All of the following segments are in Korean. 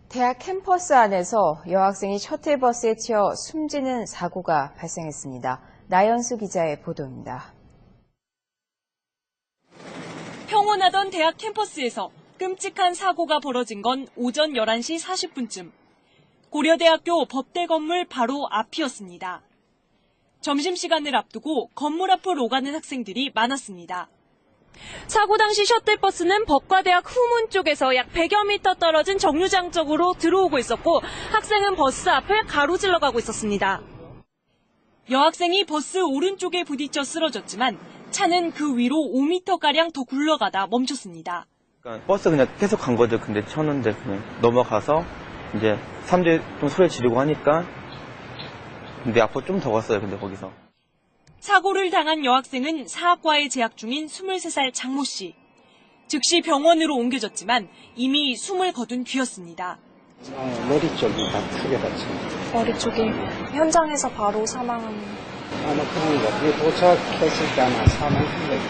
대학 캠퍼스 안에서 여학생이 셔틀버스에 치여 숨지는 사고가 발생했습니다. 나연수 기자의 보도입니다. 평온하던 대학 캠퍼스에서 끔찍한 사고가 벌어진 건 오전 11시 40분쯤. 고려대학교 법대 건물 바로 앞이었습니다. 점심시간을 앞두고 건물 앞을 오가는 학생들이 많았습니다. 사고 당시 셔틀버스는 법과대학 후문 쪽에서 약 100여 미터 떨어진 정류장 쪽으로 들어오고 있었고 학생은 버스 앞을 가로질러 가고 있었습니다. 여학생이 버스 오른쪽에 부딪혀 쓰러졌지만 차는 그 위로 5m가량 더 굴러가다 멈췄습니다. 그러니까 버스 그냥 계속 간 거죠. 근데 쳤는데 그냥 넘어가서 이제 사람들이 좀 소리 지르고 하니까 근데 앞으로 좀 더 갔어요. 근데 거기서. 사고를 당한 여학생은 사학과에 재학 중인 23살 장모 씨. 즉시 병원으로 옮겨졌지만 이미 숨을 거둔 뒤였습니다. 머리 쪽이 다 크게 다칩니다. 머리 쪽이 현장에서 바로 사망한. 그런가. 그게 도착했을 때 아마 사망한 거예요.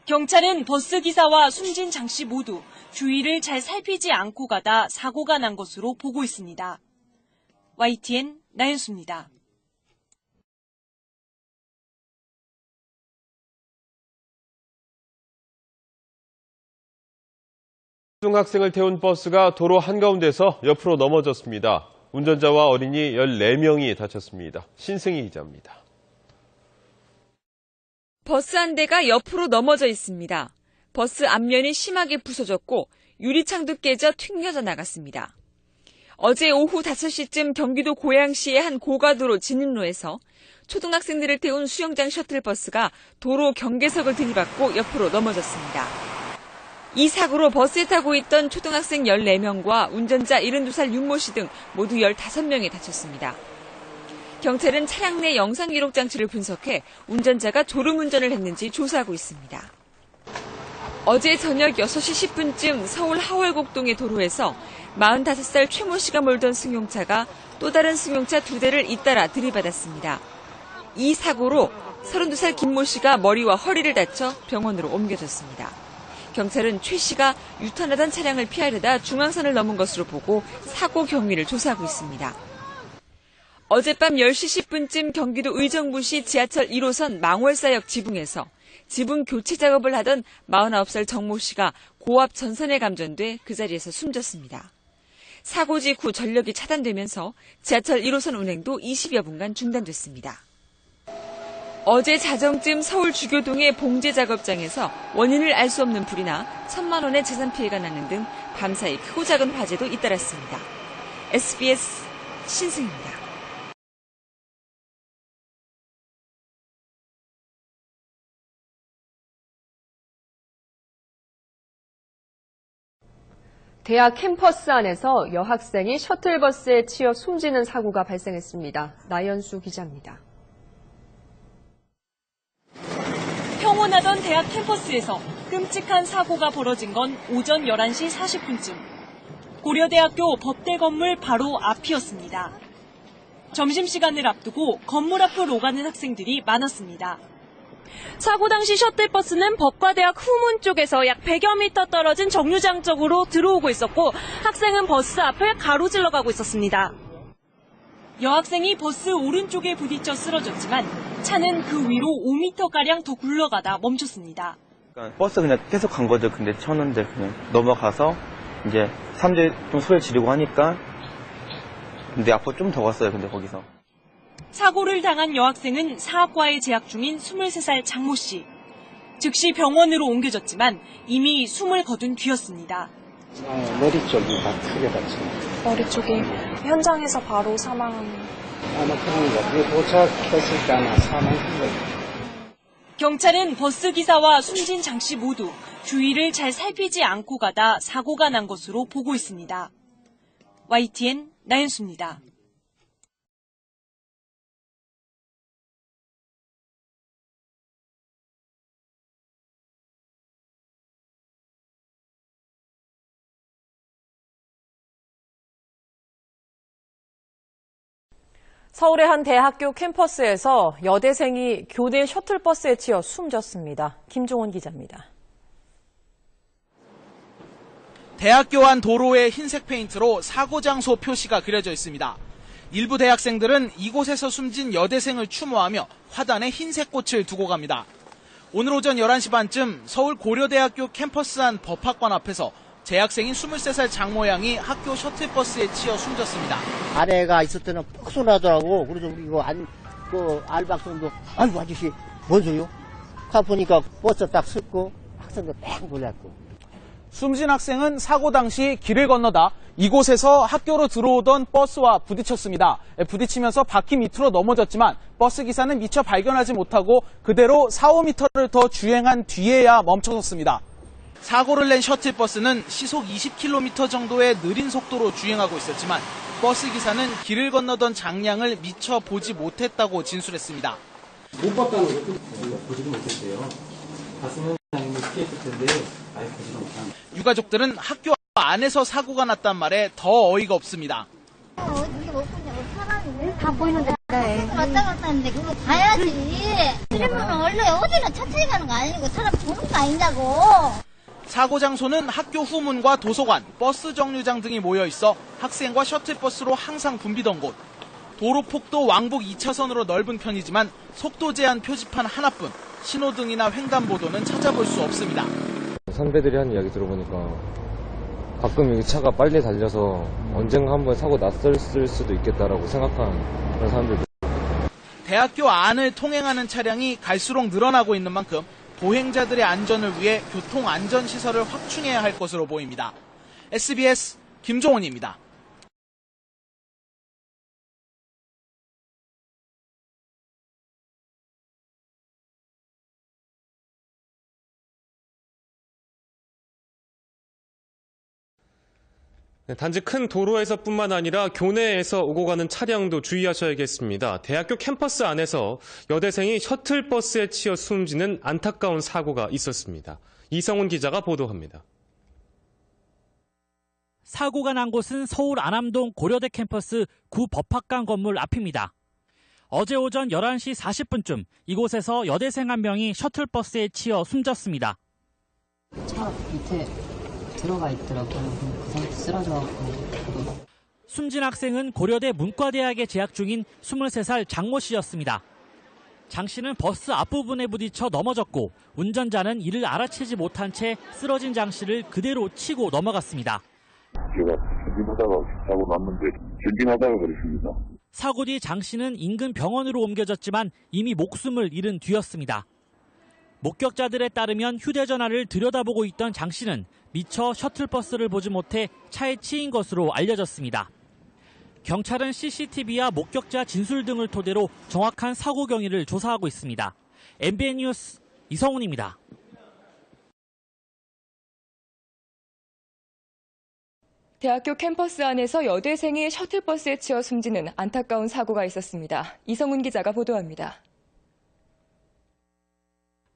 경찰은 버스 기사와 숨진 장 씨 모두 주위를 잘 살피지 않고 가다 사고가 난 것으로 보고 있습니다. YTN 나연수입니다. 초등학생을 태운 버스가 도로 한가운데서 옆으로 넘어졌습니다. 운전자와 어린이 14명이 다쳤습니다. 신승희 기자입니다. 버스 한 대가 옆으로 넘어져 있습니다. 버스 앞면이 심하게 부서졌고 유리창도 깨져 튕겨져 나갔습니다. 어제 오후 5시쯤 경기도 고양시의 한 고가도로 진입로에서 초등학생들을 태운 수영장 셔틀버스가 도로 경계석을 들이받고 옆으로 넘어졌습니다. 이 사고로 버스에 타고 있던 초등학생 14명과 운전자 72살 윤모 씨 등 모두 15명이 다쳤습니다. 경찰은 차량 내 영상 기록 장치를 분석해 운전자가 졸음운전을 했는지 조사하고 있습니다. 어제 저녁 6시 10분쯤 서울 하월곡동의 도로에서 45살 최모 씨가 몰던 승용차가 또 다른 승용차 2대를 잇따라 들이받았습니다. 이 사고로 32살 김모 씨가 머리와 허리를 다쳐 병원으로 옮겨졌습니다. 경찰은 최 씨가 유턴하던 차량을 피하려다 중앙선을 넘은 것으로 보고 사고 경위를 조사하고 있습니다. 어젯밤 10시 10분쯤 경기도 의정부시 지하철 1호선 망월사역 지붕에서 지붕 교체 작업을 하던 49살 정모 씨가 고압 전선에 감전돼 그 자리에서 숨졌습니다. 사고 직후 전력이 차단되면서 지하철 1호선 운행도 20여 분간 중단됐습니다. 어제 자정쯤 서울 주교동의 봉제 작업장에서 원인을 알 수 없는 불이 나 1,000만 원의 재산 피해가 나는 등 밤사이 크고 작은 화재도 잇따랐습니다. SBS 신승입니다. 대학 캠퍼스 안에서 여학생이 셔틀버스에 치여 숨지는 사고가 발생했습니다. 나연수 기자입니다. 평온하던 대학 캠퍼스에서 끔찍한 사고가 벌어진 건 오전 11시 40분쯤. 고려대학교 법대 건물 바로 앞이었습니다. 점심시간을 앞두고 건물 앞을 오가는 학생들이 많았습니다. 사고 당시 셔틀버스는 법과대학 후문 쪽에서 약 100여 미터 떨어진 정류장 쪽으로 들어오고 있었고 학생은 버스 앞을 가로질러 가고 있었습니다. 여학생이 버스 오른쪽에 부딪혀 쓰러졌지만 차는 그 위로 5m가량 더 굴러가다 멈췄습니다. 그러니까 버스 그냥 계속 간 거죠. 근데 쳤는데 그냥 넘어가서 이제 사람들이 좀 소리 지르고 하니까 근데 앞으로 좀 더 갔어요. 근데 거기서. 사고를 당한 여학생은 사학과에 재학 중인 23살 장모 씨. 즉시 병원으로 옮겨졌지만 이미 숨을 거둔 뒤였습니다. 머리 쪽이 다 크게 다칩니다. 머리 쪽이 현장에서 바로 사망한. 그런가. 그게 도착했을 때 아마 사망한 거예요. 경찰은 버스 기사와 숨진 장 씨 모두 주위를 잘 살피지 않고 가다 사고가 난 것으로 보고 있습니다. YTN 나연수입니다. 서울의 한 대학교 캠퍼스에서 여대생이 교내 셔틀버스에 치여 숨졌습니다. 김종원 기자입니다. 대학교 안 도로에 흰색 페인트로 사고 장소 표시가 그려져 있습니다. 일부 대학생들은 이곳에서 숨진 여대생을 추모하며 화단에 흰색 꽃을 두고 갑니다. 오늘 오전 11시 반쯤 서울 고려대학교 캠퍼스 안 법학관 앞에서 재학생인 23살 장모양이 학교 셔틀버스에 치여 숨졌습니다. 아내가 있을 때는 퍽 쏘나더라고. 그래서 우리 이거 알박생도 아이고 아저씨 뭔 소리요? 가보니까 버스 딱 섰고 학생들 뺑 돌렸고. 숨진 학생은 사고 당시 길을 건너다 이곳에서 학교로 들어오던 버스와 부딪혔습니다. 부딪히면서 바퀴 밑으로 넘어졌지만 버스 기사는 미처 발견하지 못하고 그대로 4-5m를 더 주행한 뒤에야 멈춰섰습니다. 사고를 낸 셔틀버스는 시속 20km 정도의 느린 속도로 주행하고 있었지만 버스 기사는 길을 건너던 장량을 미처 보지 못했다고 진술했습니다. 못 봤다는 것도 보지도 못했대요. 봤으면 당연히 피했을 텐데 아예 보지도 못한. 유가족들은 학교 안에서 사고가 났단 말에 더 어이가 없습니다. 이게 못 보냐? 사람이 다 보이는데 왔다 갔다 하는데 그거 봐야지. 그러면 원래 어디나 천천히 가는 거 아니고 사람 보는 거 아니냐고. 사고 장소는 학교 후문과 도서관, 버스 정류장 등이 모여 있어 학생과 셔틀버스로 항상 붐비던 곳. 도로 폭도 왕복 2차선으로 넓은 편이지만 속도 제한 표지판 하나뿐 신호등이나 횡단보도는 찾아볼 수 없습니다. 선배들이 한 이야기 들어보니까 가끔 이 차가 빨리 달려서 언젠가 한번 사고 났을 수도 있겠다라고 생각하는 그런 사람들도. 대학교 안을 통행하는 차량이 갈수록 늘어나고 있는 만큼 보행자들의 안전을 위해 교통안전시설을 확충해야 할 것으로 보입니다. SBS 김종훈입니다. 단지 큰 도로에서뿐만 아니라 교내에서 오고 가는 차량도 주의하셔야겠습니다. 대학교 캠퍼스 안에서 여대생이 셔틀버스에 치여 숨지는 안타까운 사고가 있었습니다. 이성훈 기자가 보도합니다. 사고가 난 곳은 서울 안암동 고려대 캠퍼스 구 법학관 건물 앞입니다. 어제 오전 11시 40분쯤 이곳에서 여대생 한 명이 셔틀버스에 치여 숨졌습니다. 차 밑에 들어가 있더라고요. 그 상태 쓰러져갖고. 숨진 학생은 고려대 문과대학에 재학 중인 23살 장모 씨였습니다. 장 씨는 버스 앞부분에 부딪혀 넘어졌고 운전자는 이를 알아채지 못한 채 쓰러진 장 씨를 그대로 치고 넘어갔습니다. 제가 전진하다가 사고 났는데 전진하다가 그랬습니다. 사고 뒤 장 씨는 인근 병원으로 옮겨졌지만 이미 목숨을 잃은 뒤였습니다. 목격자들에 따르면 휴대전화를 들여다보고 있던 장 씨는 미처 셔틀버스를 보지 못해 차에 치인 것으로 알려졌습니다. 경찰은 CCTV와 목격자 진술 등을 토대로 정확한 사고 경위를 조사하고 있습니다. MBN 뉴스 이성훈입니다. 대학교 캠퍼스 안에서 여대생이 셔틀버스에 치여 숨지는 안타까운 사고가 있었습니다. 이성훈 기자가 보도합니다.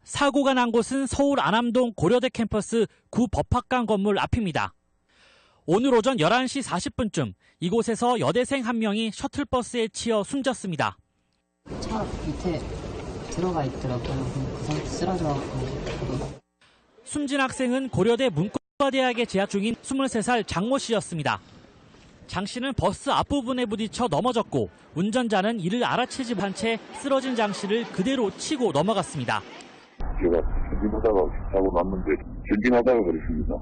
사고가 난 곳은 서울 안암동 고려대 캠퍼스 구 법학관 건물 앞입니다. 오늘 오전 11시 40분쯤 이곳에서 여대생 한 명이 셔틀버스에 치여 숨졌습니다. 차 밑에 들어가 있더라고요. 그 상태 쓰러져갖고. 숨진 학생은 고려대 문과대학에 재학 중인 23살 장모 씨였습니다. 장 씨는 버스 앞부분에 부딪혀 넘어졌고 운전자는 이를 알아채지 못한 채 쓰러진 장 씨를 그대로 치고 넘어갔습니다. 제가 전진하다가 사고 났는데 전진하다가 그랬습니다.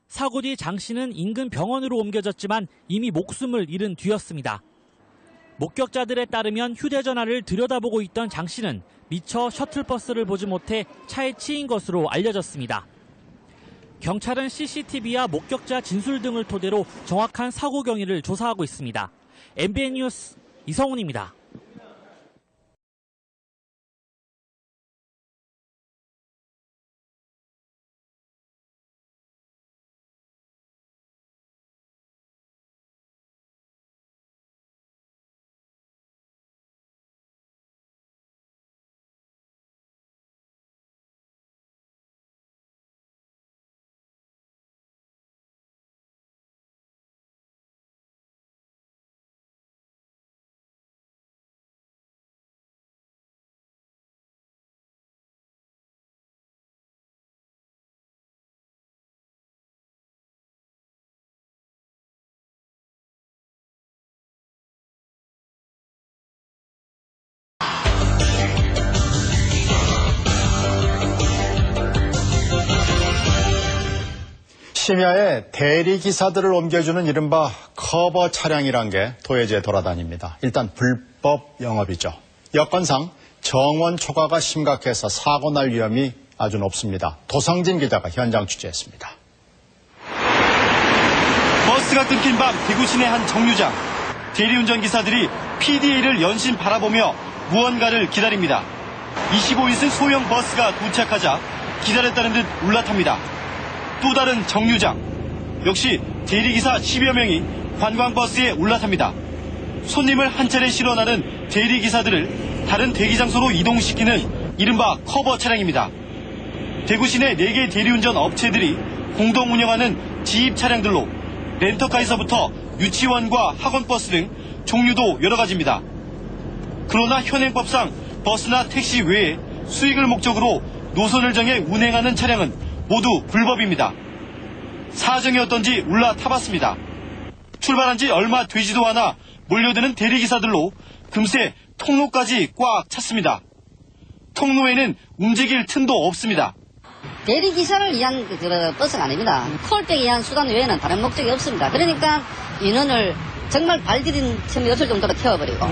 사고 뒤 장 씨는 인근 병원으로 옮겨졌지만 이미 목숨을 잃은 뒤였습니다. 목격자들에 따르면 휴대전화를 들여다보고 있던 장 씨는 미처 셔틀버스를 보지 못해 차에 치인 것으로 알려졌습니다. 경찰은 CCTV와 목격자 진술 등을 토대로 정확한 사고 경위를 조사하고 있습니다. MBN 뉴스 이성훈입니다. 심야에 대리기사들을 옮겨주는 이른바 커버 차량이란 게 도예지에 돌아다닙니다. 일단 불법 영업이죠. 여건상 정원 초과가 심각해서 사고 날 위험이 아주 높습니다. 도상진 기자가 현장 취재했습니다. 버스가 끊긴 밤 대구 시내 한 정류장. 대리운전 기사들이 PDA를 연신 바라보며 무언가를 기다립니다. 25인승 소형 버스가 도착하자 기다렸다는 듯 올라탑니다. 또 다른 정류장. 역시 대리기사 10여 명이 관광버스에 올라탑니다. 손님을 한 차례 실어 나른 대리기사들을 다른 대기장소로 이동시키는 이른바 커버 차량입니다. 대구 시내 4개 대리운전 업체들이 공동 운영하는 지입 차량들로 렌터카에서부터 유치원과 학원버스 등 종류도 여러 가지입니다. 그러나 현행법상 버스나 택시 외에 수익을 목적으로 노선을 정해 운행하는 차량은 모두 불법입니다. 사정이 어떤지 올라타봤습니다. 출발한 지 얼마 되지도 않아 몰려드는 대리기사들로 금세 통로까지 꽉 찼습니다. 통로에는 움직일 틈도 없습니다. 대리기사를 위한 버스가 아닙니다. 콜백에 의한 수단 외에는 다른 목적이 없습니다. 그러니까 인원을 정말 발디딘 틈이 없을 정도로 태워버리고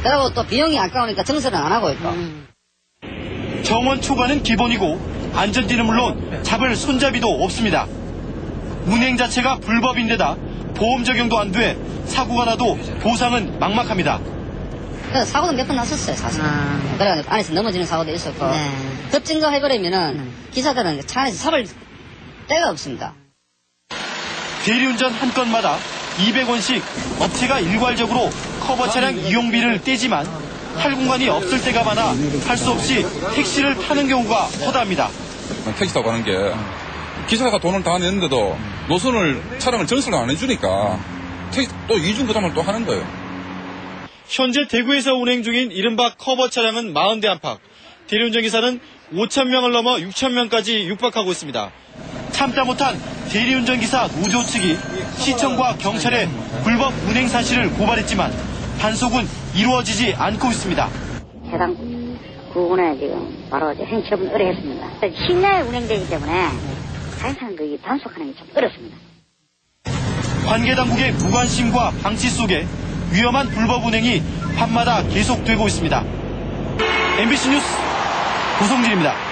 그리고 또 비용이 아까우니까 정설은 안 하고 있고. 정원 초과는 기본이고 안전띠는 물론 잡을 손잡이도 없습니다. 운행 자체가 불법인데다 보험 적용도 안 돼 사고가 나도 보상은 막막합니다. 사고도 몇 번 났었어요, 사실. 그래가지고 안에서 넘어지는 사고도 있었고. 급증가해버리면은 기사들은 차 안에서 잡을 데가 없습니다. 대리운전 한 건마다 200원씩 업체가 일괄적으로 커버 차량 이용비를 떼지만 할 공간이 없을 때가 많아 할 수 없이 택시를 타는 경우가 허다합니다. 택시 타고 가는 게 기사가 돈을 다 냈는데도 노선을 차량을 전수를 안 해주니까 또 이중부담을 또 하는 거예요. 현재 대구에서 운행 중인 이른바 커버 차량은 40대 안팎. 대리운전 기사는 5,000명을 넘어 6,000명까지 육박하고 있습니다. 참다 못한 대리운전 기사 노조 측이 시청과 경찰에 불법 운행 사실을 고발했지만 단속은 이루어지지 않고 있습니다. 해당 구간에 지금 바로 행처분 의뢰했습니다. 심야에 운행되기 때문에 자연스러운 그 단속하는 게 좀 어렵습니다. 관계당국의 무관심과 방치 속에 위험한 불법 운행이 밤마다 계속되고 있습니다. MBC 뉴스 고성진입니다.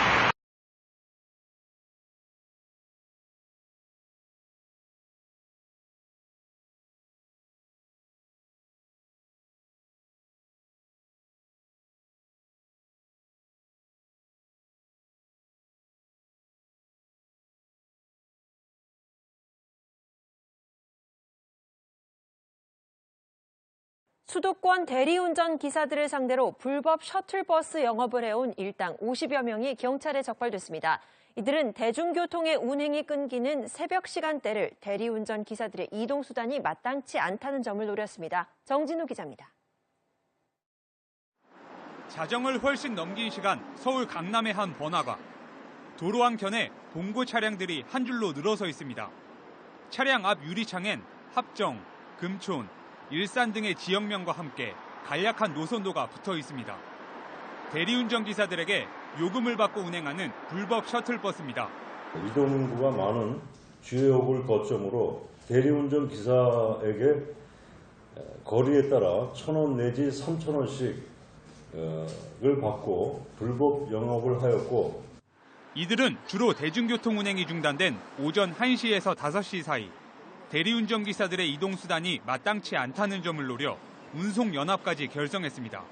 수도권 대리운전 기사들을 상대로 불법 셔틀버스 영업을 해온 일당 50여 명이 경찰에 적발됐습니다. 이들은 대중교통의 운행이 끊기는 새벽 시간대를 대리운전 기사들의 이동수단이 마땅치 않다는 점을 노렸습니다. 정진우 기자입니다. 자정을 훨씬 넘긴 시간 서울 강남의 한 번화가. 도로 한켠에 봉고 차량들이 한 줄로 늘어서 있습니다. 차량 앞 유리창엔 합정, 금촌, 일산 등의 지역명과 함께 간략한 노선도가 붙어 있습니다. 대리운전 기사들에게 요금을 받고 운행하는 불법 셔틀버스입니다. 이동 인구가 많은 주요역을 거점으로 대리운전 기사에게 거리에 따라 1,000원 내지 3,000원씩을 받고 불법 영업을 하였고, 이들은 주로 대중교통 운행이 중단된 오전 1시에서 5시 사이 대리운전 기사들의 이동수단이 마땅치 않다는 점을 노려 운송연합까지 결성했습니다.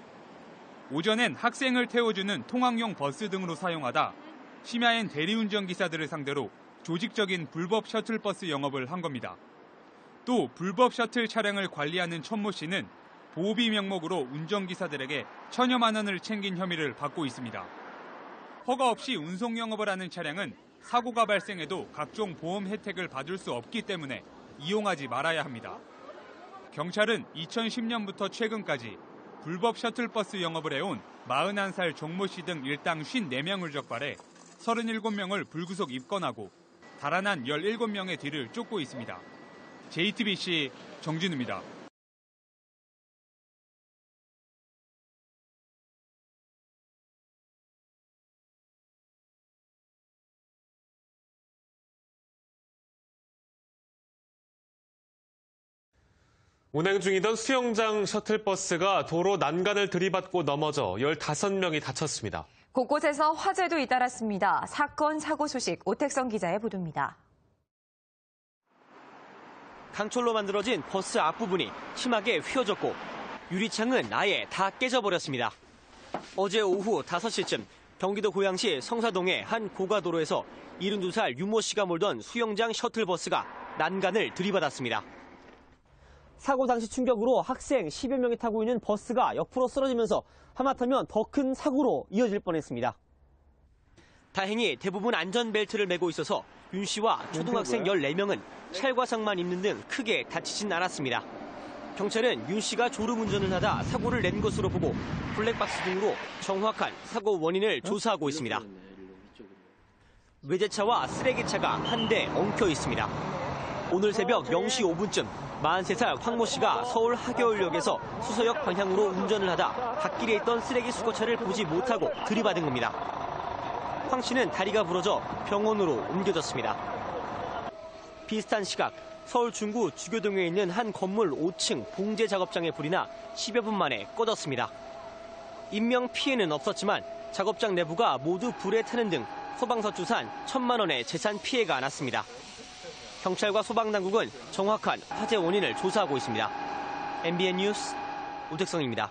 오전엔 학생을 태워주는 통학용 버스 등으로 사용하다 심야엔 대리운전 기사들을 상대로 조직적인 불법 셔틀버스 영업을 한 겁니다. 또 불법 셔틀 차량을 관리하는 천모 씨는 보호비 명목으로 운전기사들에게 1,000여만 원을 챙긴 혐의를 받고 있습니다. 허가 없이 운송 영업을 하는 차량은 사고가 발생해도 각종 보험 혜택을 받을 수 없기 때문에 이용하지 말아야 합니다. 경찰은 2010년부터 최근까지 불법 셔틀버스 영업을 해온 41살 정모 씨 등 일당 54명을 적발해 37명을 불구속 입건하고 달아난 17명의 뒤를 쫓고 있습니다. JTBC 정진우입니다. 운행 중이던 수영장 셔틀버스가 도로 난간을 들이받고 넘어져 15명이 다쳤습니다. 곳곳에서 화재도 잇따랐습니다. 사건 사고 소식 오택성 기자의 보도입니다. 강철로 만들어진 버스 앞부분이 심하게 휘어졌고 유리창은 아예 다 깨져버렸습니다. 어제 오후 5시쯤 경기도 고양시 성사동의 한 고가도로에서 72살 유모 씨가 몰던 수영장 셔틀버스가 난간을 들이받았습니다. 사고 당시 충격으로 학생 10여 명이 타고 있는 버스가 옆으로 쓰러지면서 하마터면 더 큰 사고로 이어질 뻔했습니다. 다행히 대부분 안전벨트를 매고 있어서 윤 씨와 초등학생 14명은 찰과상만 입는 등 크게 다치진 않았습니다. 경찰은 윤 씨가 졸음운전을 하다 사고를 낸 것으로 보고 블랙박스 등으로 정확한 사고 원인을 조사하고 있습니다. 외제차와 쓰레기차가 한 대 엉켜 있습니다. 오늘 새벽 0시 5분쯤 43살 황모 씨가 서울 하겨울역에서 수서역 방향으로 운전을 하다 갓길에 있던 쓰레기 수거차를 보지 못하고 들이받은 겁니다. 황 씨는 다리가 부러져 병원으로 옮겨졌습니다. 비슷한 시각 서울 중구 주교동에 있는 한 건물 5층 봉제 작업장의 불이 나 10여 분 만에 꺼졌습니다. 인명 피해는 없었지만 작업장 내부가 모두 불에 타는 등 소방서 추산 1,000만 원의 재산 피해가 났습니다. 경찰과 소방당국은 정확한 화재 원인을 조사하고 있습니다. MBN 뉴스 오택성입니다.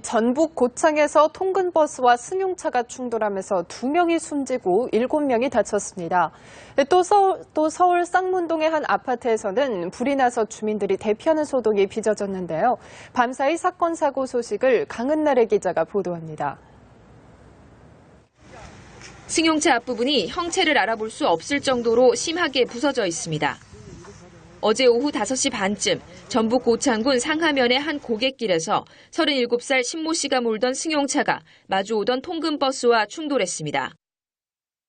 전북 고창에서 통근버스와 승용차가 충돌하면서 2명이 숨지고 7명이 다쳤습니다. 또 서울 쌍문동의 한 아파트에서는 불이 나서 주민들이 대피하는 소동이 빚어졌는데요. 밤사이 사건 사고 소식을 강은나래 기자가 보도합니다. 승용차 앞부분이 형체를 알아볼 수 없을 정도로 심하게 부서져 있습니다. 어제 오후 5시 반쯤 전북 고창군 상하면의 한 고갯길에서 37살 신모 씨가 몰던 승용차가 마주오던 통근버스와 충돌했습니다.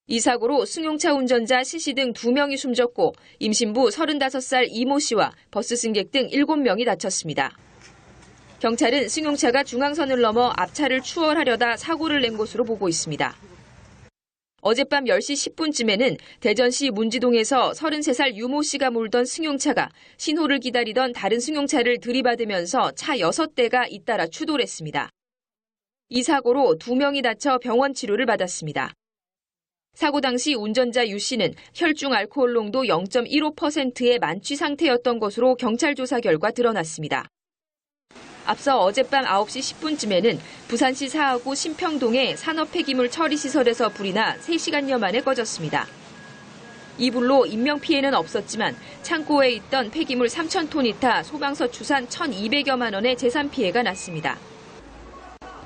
이 사고로 승용차 운전자 신 씨 등 2명이 숨졌고 임신부 35살 이모 씨와 버스 승객 등 7명이 다쳤습니다. 경찰은 승용차가 중앙선을 넘어 앞차를 추월하려다 사고를 낸 것으로 보고 있습니다. 어젯밤 10시 10분쯤에는 대전시 문지동에서 33살 유모 씨가 몰던 승용차가 신호를 기다리던 다른 승용차를 들이받으면서 차 6대가 잇따라 추돌했습니다. 이 사고로 2명이 다쳐 병원 치료를 받았습니다. 사고 당시 운전자 유 씨는 혈중 알코올 농도 0.15%의 만취 상태였던 것으로 경찰 조사 결과 드러났습니다. 앞서 어젯밤 9시 10분쯤에는 부산시 사하구 신평동의 산업폐기물 처리시설에서 불이 나 3시간여 만에 꺼졌습니다. 이 불로 인명피해는 없었지만 창고에 있던 폐기물 3,000톤이 타 소방서 추산 1,200여만 원의 재산 피해가 났습니다.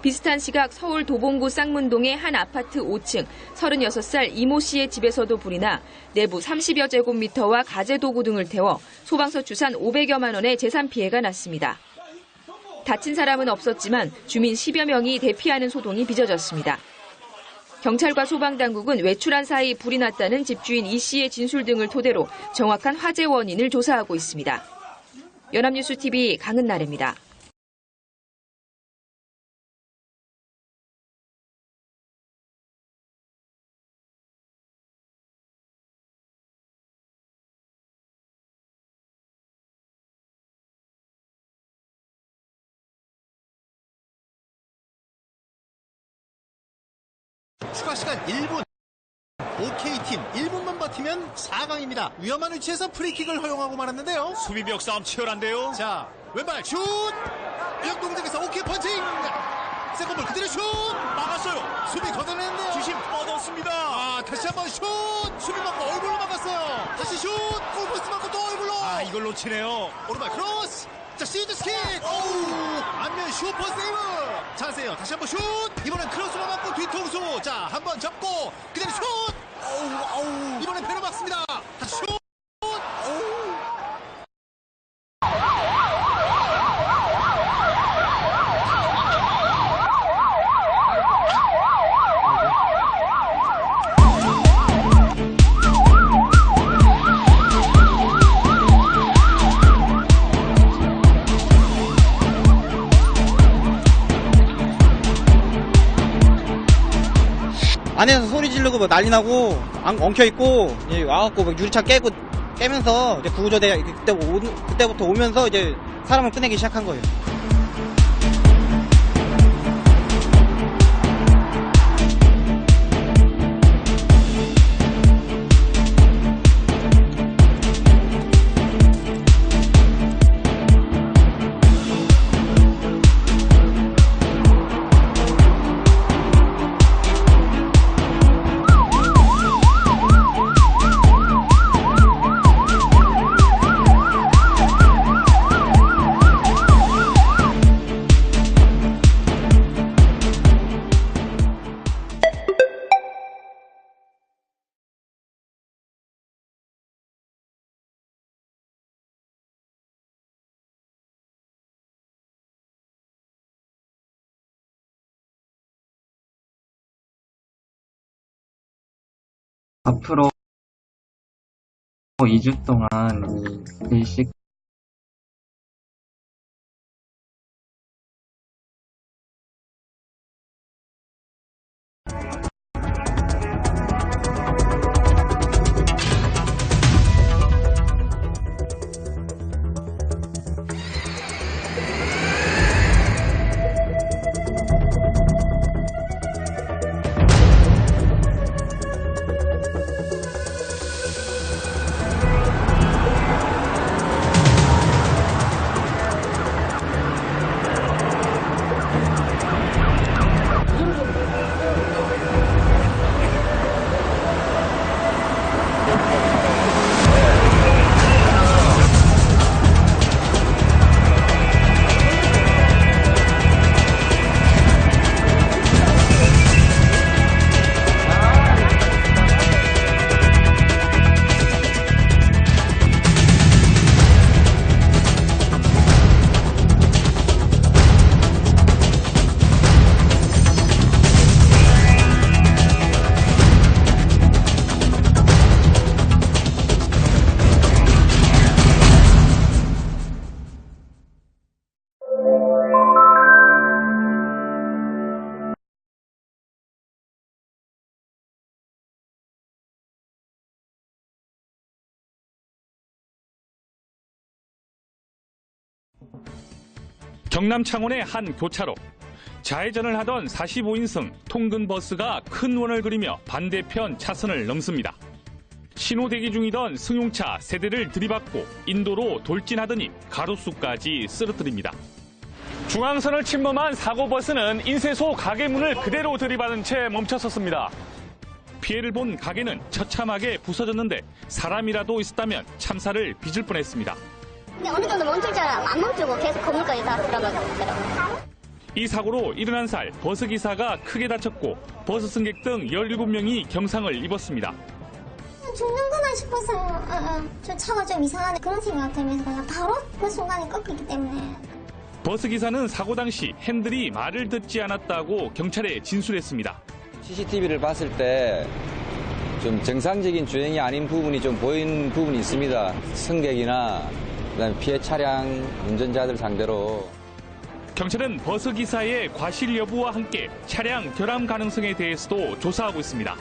비슷한 시각 서울 도봉구 쌍문동의 한 아파트 5층 36살 이모 씨의 집에서도 불이 나 내부 30여 제곱미터와 가재도구 등을 태워 소방서 추산 500여만 원의 재산 피해가 났습니다. 다친 사람은 없었지만 주민 10여 명이 대피하는 소동이 빚어졌습니다. 경찰과 소방당국은 외출한 사이 불이 났다는 집주인 이 씨의 진술 등을 토대로 정확한 화재 원인을 조사하고 있습니다. 연합뉴스TV 강은나래입니다. 추가 시간 1분. OK팀 1분만 버티면 4강입니다. 위험한 위치에서 프리킥을 허용하고 말았는데요. 수비벽 싸움 치열한데요. 자, 왼발 슛! 역동작에서 오케이 펀칭! 세컨볼 그대로 슛! 막았어요. 수비 걷어냈는데요. 주심 뻗었습니다. 다시 한번 슛! 수비 막고 얼굴로 막았어요. 다시 슛! 골포스트 막고 또 얼굴로! 놓치네요. 오른발 크로스. 자, 시즈스킥. 오우, 안면 슈퍼 세이브. 자세요. 다시 한번 슛. 이번엔 크로스만 맞고 뒤통수. 자, 한번 접고 그대로 슛. 오우. 이번엔 배로 막습니다. 다시 슛. 오우. 안에서 소리 지르고 뭐 난리 나고 엉켜있고 와갖고 막 유리창 깨면서 이제 구조대 그때부터 오면서 이제 사람을 끝내기 시작한 거예요. 앞으로 2주 동안 베이식 경남 창원의 한 교차로. 좌회전을 하던 45인승 통근 버스가 큰 원을 그리며 반대편 차선을 넘습니다. 신호 대기 중이던 승용차 세대를 들이받고 인도로 돌진하더니 가로수까지 쓰러뜨립니다. 중앙선을 침범한 사고버스는 인쇄소 가게 문을 그대로 들이받은 채 멈춰섰습니다. 피해를 본 가게는 처참하게 부서졌는데 사람이라도 있었다면 참사를 빚을 뻔했습니다. 근데 어느 정도 멈출 줄 알아. 안 멈추고 계속 건물까지 다 들어가고. 이 사고로 71살 버스기사가 크게 다쳤고 버스 승객 등 17명이 경상을 입었습니다. 죽는구나 싶어서 저 차가 좀 이상하네 그런 생각 들면서 그냥 바로 그 순간에 꺾이기 때문에. 버스기사는 사고 당시 핸들이 말을 듣지 않았다고 경찰에 진술했습니다. CCTV를 봤을 때 좀 정상적인 주행이 아닌 부분이 좀 보이는 부분이 있습니다. 승객이나 그다음에 피해 차량 운전자들 상대로. 경찰은 버스기사의 과실 여부와 함께 차량 결함 가능성에 대해서도 조사하고 있습니다.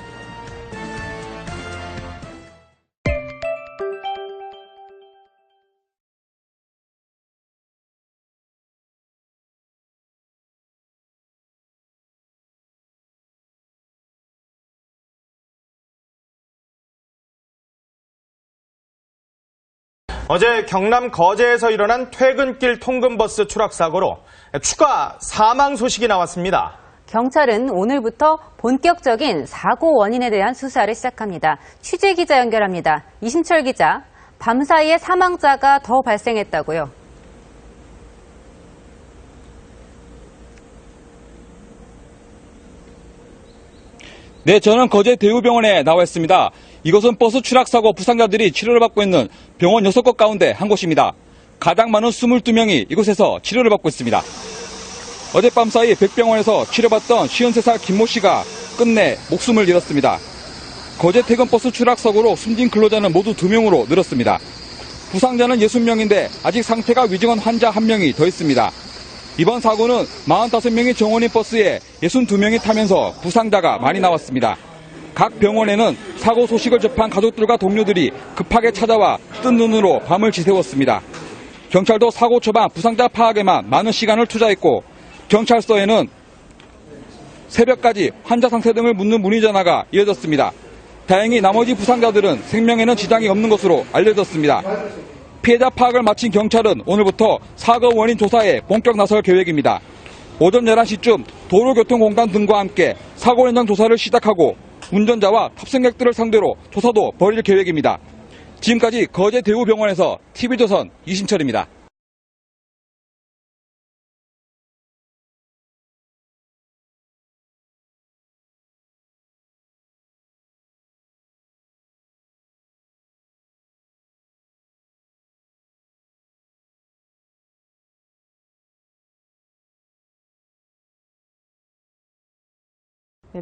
어제 경남 거제에서 일어난 퇴근길 통근버스 추락사고로 추가 사망 소식이 나왔습니다. 경찰은 오늘부터 본격적인 사고 원인에 대한 수사를 시작합니다. 취재기자 연결합니다. 이신철 기자, 밤사이에 사망자가 더 발생했다고요. 네, 저는 거제 대우병원에 나와 있습니다. 이곳은 버스 추락사고 부상자들이 치료를 받고 있는 병원 6곳 가운데 한 곳입니다. 가장 많은 22명이 이곳에서 치료를 받고 있습니다. 어젯밤 사이 백병원에서 치료받던 53살 김모 씨가 끝내 목숨을 잃었습니다. 거제 퇴근 버스 추락사고로 숨진 근로자는 모두 2명으로 늘었습니다. 부상자는 60명인데 아직 상태가 위중한 환자 1명이 더 있습니다. 이번 사고는 45명이 정원인 버스에 62명이 타면서 부상자가 많이 나왔습니다. 각 병원에는 사고 소식을 접한 가족들과 동료들이 급하게 찾아와 뜬 눈으로 밤을 지새웠습니다. 경찰도 사고 초반 부상자 파악에만 많은 시간을 투자했고 경찰서에는 새벽까지 환자 상태 등을 묻는 문의 전화가 이어졌습니다. 다행히 나머지 부상자들은 생명에는 지장이 없는 것으로 알려졌습니다. 피해자 파악을 마친 경찰은 오늘부터 사고 원인 조사에 본격 나설 계획입니다. 오전 11시쯤 도로교통공단 등과 함께 사고 현장 조사를 시작하고 운전자와 탑승객들을 상대로 조사도 벌일 계획입니다. 지금까지 거제 대우병원에서 TV조선 이신철입니다.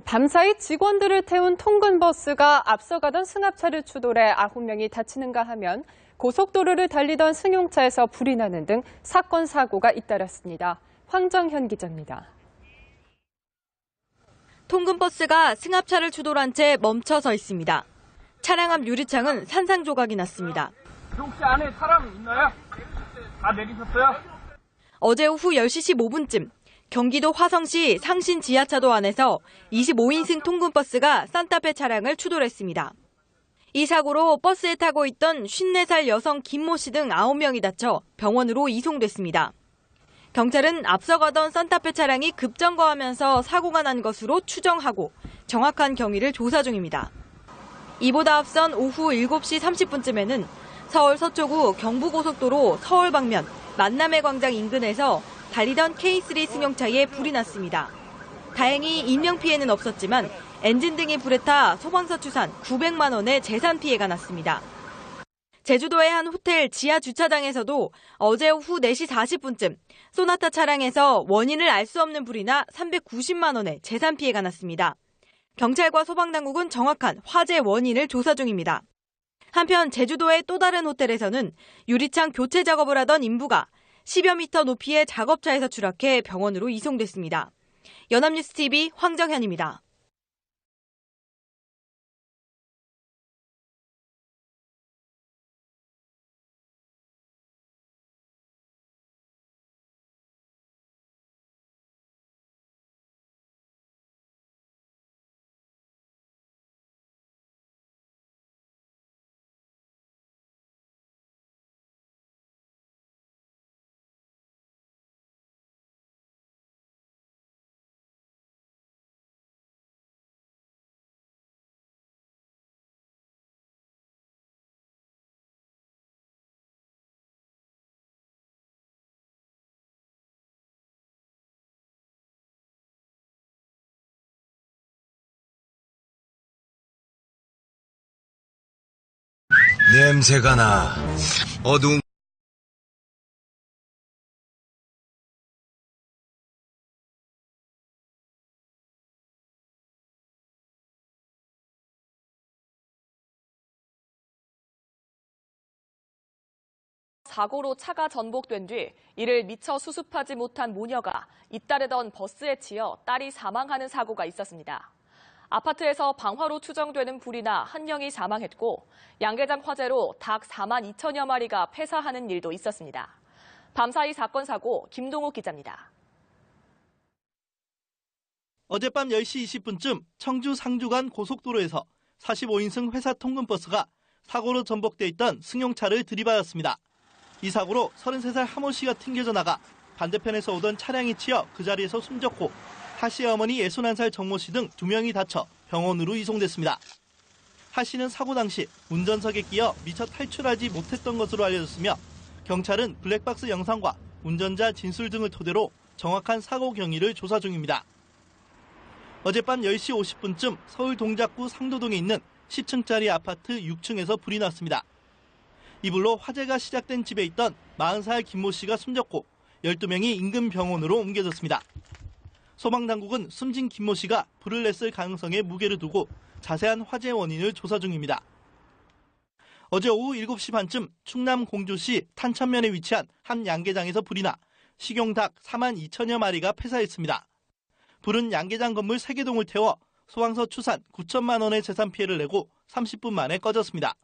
밤사이 직원들을 태운 통근버스가 앞서가던 승합차를 추돌해 9명이 다치는가 하면 고속도로를 달리던 승용차에서 불이 나는 등 사건 사고가 잇따랐습니다. 황정현 기자입니다. 통근버스가 승합차를 추돌한 채 멈춰 서 있습니다. 차량 앞 유리창은 산산조각이 났습니다. 혹시 안에 사람 있나요? 다 내리셨어요? 어제 오후 10시 15분쯤 경기도 화성시 상신 지하차도 안에서 25인승 통근버스가 산타페 차량을 추돌했습니다. 이 사고로 버스에 타고 있던 54살 여성 김모 씨 등 9명이 다쳐 병원으로 이송됐습니다. 경찰은 앞서가던 산타페 차량이 급정거하면서 사고가 난 것으로 추정하고 정확한 경위를 조사 중입니다. 이보다 앞선 오후 7시 30분쯤에는 서울 서초구 경부고속도로 서울 방면 만남의 광장 인근에서 달리던 K3 승용차에 불이 났습니다. 다행히 인명피해는 없었지만 엔진 등이 불에 타 소방서 추산 900만 원의 재산 피해가 났습니다. 제주도의 한 호텔 지하 주차장에서도 어제 오후 4시 40분쯤 소나타 차량에서 원인을 알 수 없는 불이 나 390만 원의 재산 피해가 났습니다. 경찰과 소방당국은 정확한 화재 원인을 조사 중입니다. 한편 제주도의 또 다른 호텔에서는 유리창 교체 작업을 하던 인부가 10여 미터 높이의 작업차에서 추락해 병원으로 이송됐습니다. 연합뉴스TV 황정현입니다. 냄새가 나. 어두운 사고로 차가 전복된 뒤 이를 미처 수습하지 못한 모녀가 잇따르던 버스에 치여 딸이 사망하는 사고가 있었습니다. 아파트에서 방화로 추정되는 불이 나 1명이 사망했고 양계장 화재로 닭 4만 2천여 마리가 폐사하는 일도 있었습니다. 밤사이 사건 사고 김동욱 기자입니다. 어젯밤 10시 20분쯤 청주 상주 간 고속도로에서 45인승 회사 통근버스가 사고로 전복돼 있던 승용차를 들이받았습니다. 이 사고로 33살 하모 씨가 튕겨져 나가 반대편에서 오던 차량이 치여 그 자리에서 숨졌고 하 씨의 어머니 61살 정모 씨 등 2명이 다쳐 병원으로 이송됐습니다. 하 씨는 사고 당시 운전석에 끼어 미처 탈출하지 못했던 것으로 알려졌으며 경찰은 블랙박스 영상과 운전자 진술 등을 토대로 정확한 사고 경위를 조사 중입니다. 어젯밤 10시 50분쯤 서울 동작구 상도동에 있는 10층짜리 아파트 6층에서 불이 났습니다. 이 불로 화재가 시작된 집에 있던 40살 김모 씨가 숨졌고 12명이 인근 병원으로 옮겨졌습니다. 소방당국은 숨진 김모 씨가 불을 냈을 가능성에 무게를 두고 자세한 화재 원인을 조사 중입니다. 어제 오후 7시 반쯤 충남 공주시 탄천면에 위치한 한 양계장에서 불이 나 식용닭 4만 2천여 마리가 폐사했습니다. 불은 양계장 건물 3개 동을 태워 소방서 추산 9천만 원의 재산 피해를 내고 30분 만에 꺼졌습니다.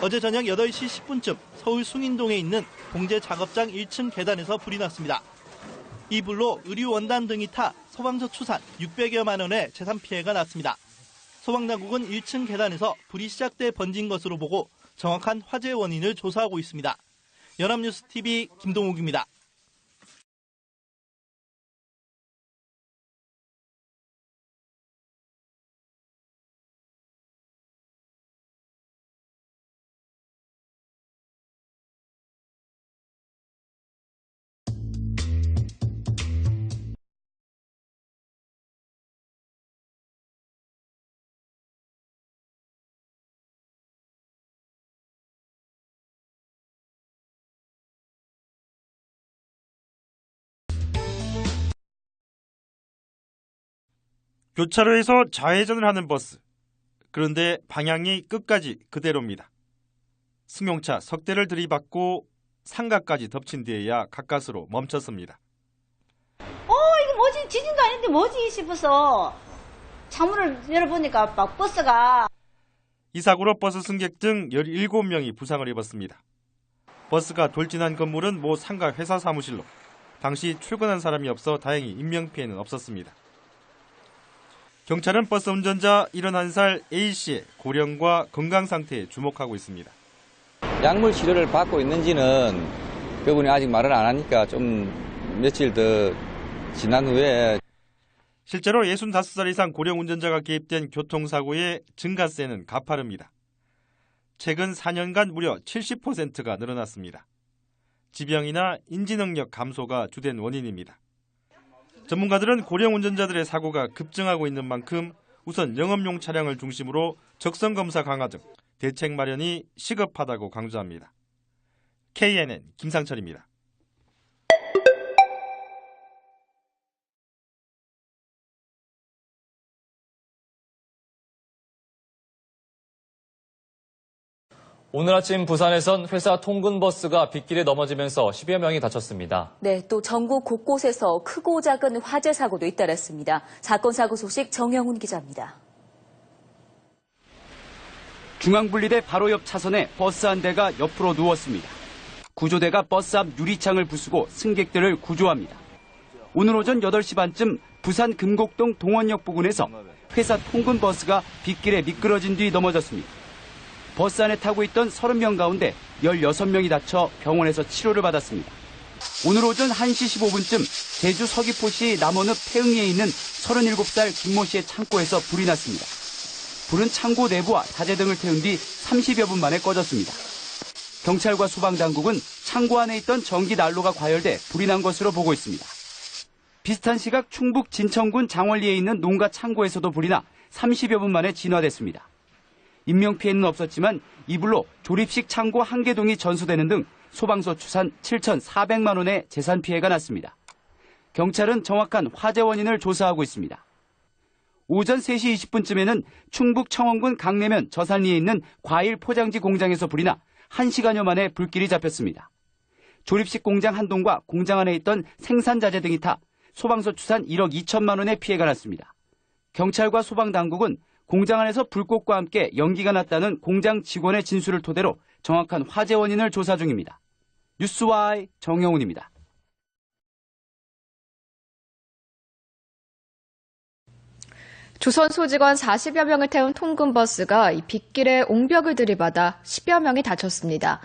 어제 저녁 8시 10분쯤 서울 숭인동에 있는 공제 작업장 1층 계단에서 불이 났습니다. 이 불로 의류 원단 등이 타 소방서 추산 600여만 원의 재산 피해가 났습니다. 소방당국은 1층 계단에서 불이 시작돼 번진 것으로 보고 정확한 화재 원인을 조사하고 있습니다. 연합뉴스TV 김동욱입니다. 교차로에서 좌회전을 하는 버스. 그런데 방향이 끝까지 그대로입니다. 승용차 석 대를 들이받고 상가까지 덮친 뒤에야 가까스로 멈췄습니다. 이거 뭐지? 지진도 아닌데 뭐지 싶어서 창문을 열어보니까 막 버스가. 이 사고로 버스 승객 등 17명이 부상을 입었습니다. 버스가 돌진한 건물은 모 상가 회사 사무실로 당시 출근한 사람이 없어 다행히 인명피해는 없었습니다. 경찰은 버스 운전자 71살 A씨의 고령과 건강 상태에 주목하고 있습니다. 약물 치료를 받고 있는지는 그분이 아직 말을 안 하니까 좀 며칠 더 지난 후에. 실제로 65살 이상 고령 운전자가 개입된 교통사고의 증가세는 가파릅니다. 최근 4년간 무려 70%가 늘어났습니다. 지병이나 인지능력 감소가 주된 원인입니다. 전문가들은 고령 운전자들의 사고가 급증하고 있는 만큼 우선 영업용 차량을 중심으로 적성검사 강화 등 대책 마련이 시급하다고 강조합니다. KNN 김상철입니다. 오늘 아침 부산에선 회사 통근버스가 빗길에 넘어지면서 10여 명이 다쳤습니다. 네, 또 전국 곳곳에서 크고 작은 화재 사고도 잇따랐습니다. 사건 사고 소식 정영훈 기자입니다. 중앙분리대 바로 옆 차선에 버스 한 대가 옆으로 누웠습니다. 구조대가 버스 앞 유리창을 부수고 승객들을 구조합니다. 오늘 오전 8시 반쯤 부산 금곡동 동원역 부근에서 회사 통근버스가 빗길에 미끄러진 뒤 넘어졌습니다. 버스 안에 타고 있던 30명 가운데 16명이 다쳐 병원에서 치료를 받았습니다. 오늘 오전 1시 15분쯤 제주 서귀포시 남원읍 태흥리에 있는 37살 김모 씨의 창고에서 불이 났습니다. 불은 창고 내부와 자재 등을 태운 뒤 30여 분 만에 꺼졌습니다. 경찰과 소방당국은 창고 안에 있던 전기 난로가 과열돼 불이 난 것으로 보고 있습니다. 비슷한 시각 충북 진천군 장원리에 있는 농가 창고에서도 불이 나 30여 분 만에 진화됐습니다. 인명피해는 없었지만 이 불로 조립식 창고 1개 동이 전수되는 등 소방서 추산 7,400만 원의 재산 피해가 났습니다. 경찰은 정확한 화재 원인을 조사하고 있습니다. 오전 3시 20분쯤에는 충북 청원군 강내면 저산리에 있는 과일 포장지 공장에서 불이 나 1시간여 만에 불길이 잡혔습니다. 조립식 공장 한 동과 공장 안에 있던 생산자재 등이 타 소방서 추산 1억 2천만 원의 피해가 났습니다. 경찰과 소방당국은 공장 안에서 불꽃과 함께 연기가 났다는 공장 직원의 진술을 토대로 정확한 화재 원인을 조사 중입니다. 뉴스와이 정영훈입니다. 조선소 직원 40여 명을 태운 통근버스가 빗길에 옹벽을 들이받아 10여 명이 다쳤습니다.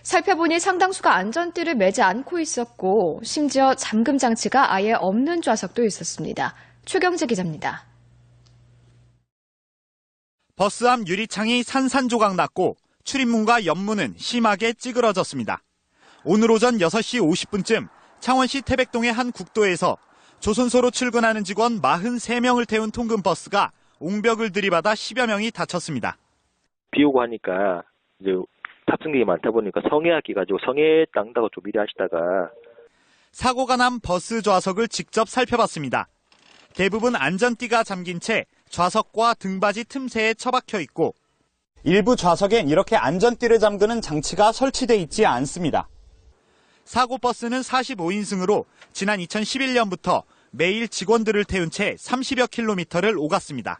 살펴보니 상당수가 안전띠를 매지 않고 있었고 심지어 잠금 장치가 아예 없는 좌석도 있었습니다. 최경재 기자입니다. 버스 앞 유리창이 산산조각 났고 출입문과 옆문은 심하게 찌그러졌습니다. 오늘 오전 6시 50분쯤 창원시 태백동의 한 국도에서 조선소로 출근하는 직원 43명을 태운 통근버스가 옹벽을 들이받아 10여 명이 다쳤습니다. 비 오고 하니까 이제 탑승객이 많다 보니까 성애하기 가지고 성애 땅다고 좀 미리 하시다가 사고가 난 버스 좌석을 직접 살펴봤습니다. 대부분 안전띠가 잠긴 채 좌석과 등받이 틈새에 처박혀 있고 일부 좌석엔 이렇게 안전띠를 잠그는 장치가 설치돼 있지 않습니다. 사고 버스는 45인승으로 지난 2011년부터 매일 직원들을 태운 채 30여 킬로미터를 오갔습니다.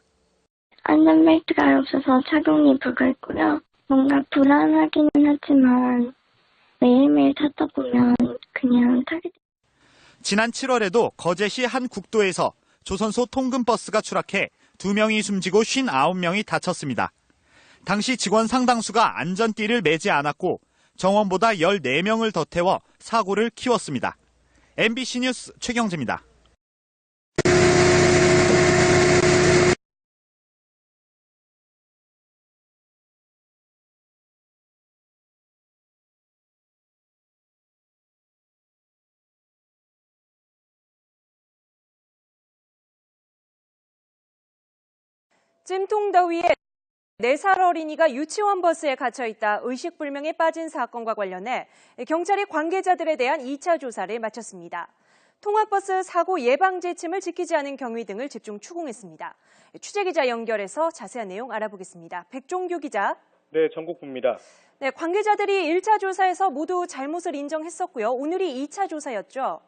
안전벨트가 없어서 착용이 불가했고요. 뭔가 불안하기는 하지만 매일매일 타다 보면 그냥 타게 돼요. 지난 7월에도 거제시 한 국도에서 조선소 통근버스가 추락해 2명이 숨지고 59명이 다쳤습니다. 당시 직원 상당수가 안전띠를 매지 않았고 정원보다 14명을 더 태워 사고를 키웠습니다. MBC 뉴스 최경재입니다. 찜통더위에 4살 어린이가 유치원 버스에 갇혀있다 의식불명에 빠진 사건과 관련해 경찰이 관계자들에 대한 2차 조사를 마쳤습니다. 통학버스 사고 예방 지침을 지키지 않은 경위 등을 집중 추궁했습니다. 취재기자 연결해서 자세한 내용 알아보겠습니다. 백종규 기자. 네, 전국부입니다. 네, 관계자들이 1차 조사에서 모두 잘못을 인정했었고요. 오늘이 2차 조사였죠?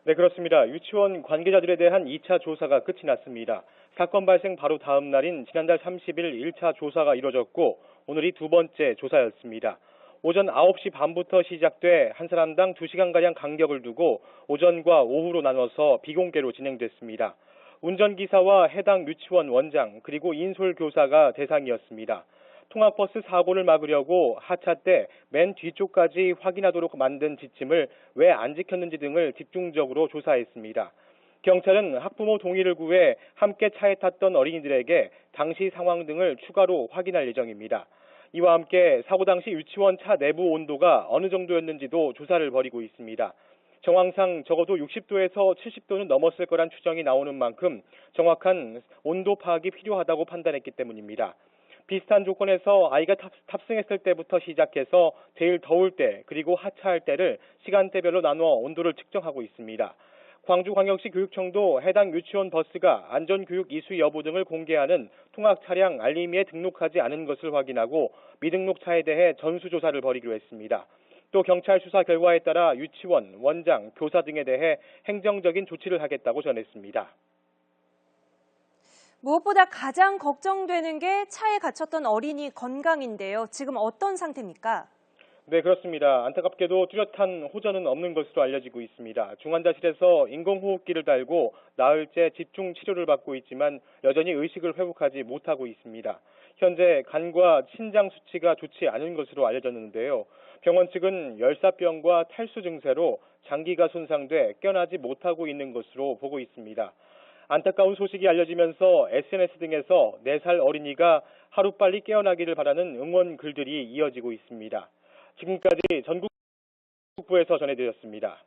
네, 그렇습니다. 유치원 관계자들에 대한 2차 조사가 끝이 났습니다. 사건 발생 바로 다음 날인 지난달 30일 1차 조사가 이뤄졌고 오늘이 두 번째 조사였습니다. 오전 9시 반부터 시작돼 한 사람당 2시간가량 간격을 두고 오전과 오후로 나눠서 비공개로 진행됐습니다. 운전기사와 해당 유치원 원장 그리고 인솔교사가 대상이었습니다. 통학버스 사고를 막으려고 하차 때 맨 뒤쪽까지 확인하도록 만든 지침을 왜 안 지켰는지 등을 집중적으로 조사했습니다. 경찰은 학부모 동의를 구해 함께 차에 탔던 어린이들에게 당시 상황 등을 추가로 확인할 예정입니다. 이와 함께 사고 당시 유치원 차 내부 온도가 어느 정도였는지도 조사를 벌이고 있습니다. 정황상 적어도 60도에서 70도는 넘었을 거란 추정이 나오는 만큼 정확한 온도 파악이 필요하다고 판단했기 때문입니다. 비슷한 조건에서 아이가 탑승했을 때부터 시작해서 제일 더울 때 그리고 하차할 때를 시간대별로 나누어 온도를 측정하고 있습니다. 광주광역시 교육청도 해당 유치원 버스가 안전교육 이수 여부 등을 공개하는 통학차량 알림이에 등록하지 않은 것을 확인하고 미등록 차에 대해 전수조사를 벌이기로 했습니다. 또 경찰 수사 결과에 따라 유치원, 원장, 교사 등에 대해 행정적인 조치를 하겠다고 전했습니다. 무엇보다 가장 걱정되는 게 차에 갇혔던 어린이 건강인데요. 지금 어떤 상태입니까? 네, 그렇습니다. 안타깝게도 뚜렷한 호전은 없는 것으로 알려지고 있습니다. 중환자실에서 인공호흡기를 달고 나흘째 집중 치료를 받고 있지만 여전히 의식을 회복하지 못하고 있습니다. 현재 간과 신장 수치가 좋지 않은 것으로 알려졌는데요. 병원 측은 열사병과 탈수 증세로 장기가 손상돼 깨어나지 못하고 있는 것으로 보고 있습니다. 안타까운 소식이 알려지면서 SNS 등에서 4살 어린이가 하루빨리 깨어나기를 바라는 응원 글들이 이어지고 있습니다. 지금까지 전국부에서 전해드렸습니다.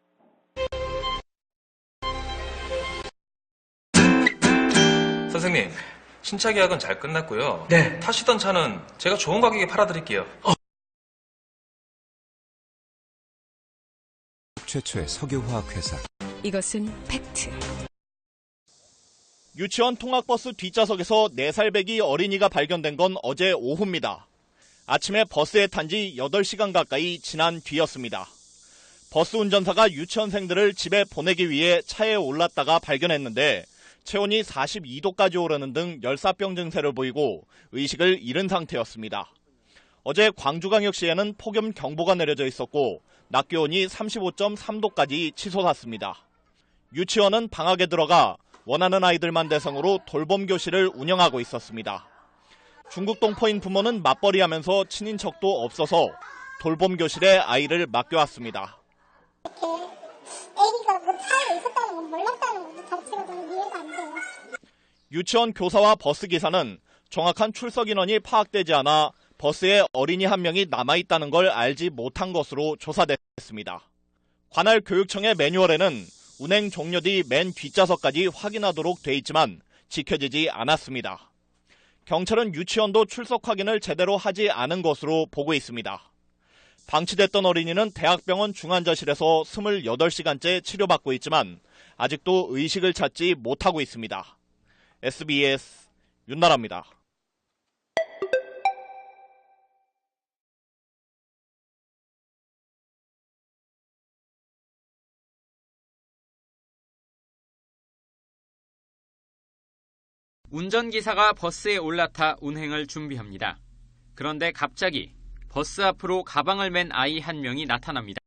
선생님, 신차 계약은 잘 끝났고요. 네. 타시던 차는 제가 좋은 가격에 팔아드릴게요. 최초의 석유화학회사. 이것은 팩트. 유치원 통학버스 뒷좌석에서 4살 배기 어린이가 발견된 건 어제 오후입니다. 아침에 버스에 탄 지 8시간 가까이 지난 뒤였습니다. 버스 운전사가 유치원생들을 집에 보내기 위해 차에 올랐다가 발견했는데 체온이 42도까지 오르는 등 열사병 증세를 보이고 의식을 잃은 상태였습니다. 어제 광주광역시에는 폭염 경보가 내려져 있었고 낮 기온이 35.3도까지 치솟았습니다. 유치원은 방학에 들어가 원하는 아이들만 대상으로 돌봄 교실을 운영하고 있었습니다. 중국 동포인 부모는 맞벌이하면서 친인척도 없어서 돌봄 교실에 아이를 맡겨왔습니다. 애기가 그 차에 있었다는 건 몰랐다는 것 자체가 너무 이해가 안 돼요. 유치원 교사와 버스 기사는 정확한 출석 인원이 파악되지 않아 버스에 어린이 한 명이 남아있다는 걸 알지 못한 것으로 조사됐습니다. 관할 교육청의 매뉴얼에는 운행 종료 뒤 맨 뒷좌석까지 확인하도록 돼 있지만 지켜지지 않았습니다. 경찰은 유치원도 출석 확인을 제대로 하지 않은 것으로 보고 있습니다. 방치됐던 어린이는 대학병원 중환자실에서 28시간째 치료받고 있지만 아직도 의식을 찾지 못하고 있습니다. SBS 윤나라입니다. 운전기사가 버스에 올라타 운행을 준비합니다. 그런데 갑자기 버스 앞으로 가방을 맨 아이 한 명이 나타납니다.